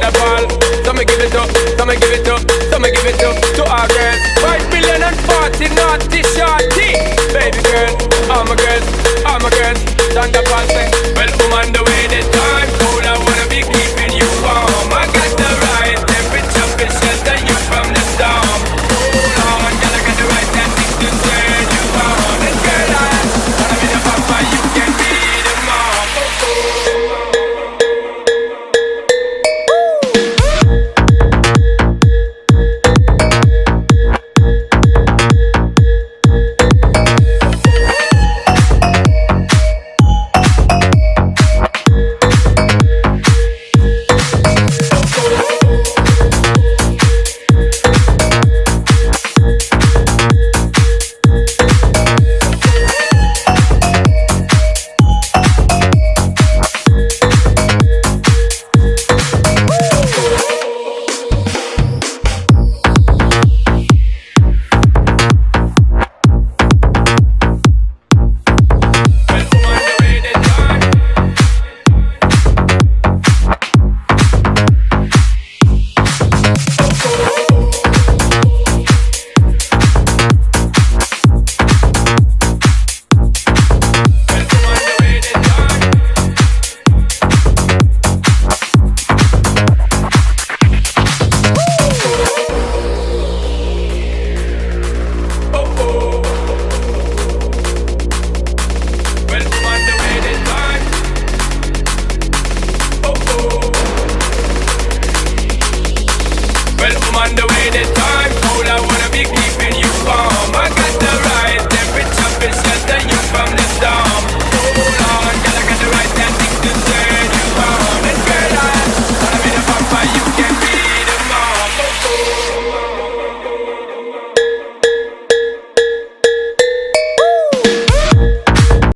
a ball. So me give it up, so me give it up, so me give it up to our girls. 5 million and 40 naughty shorty. Baby girl, all my girls, all my girls.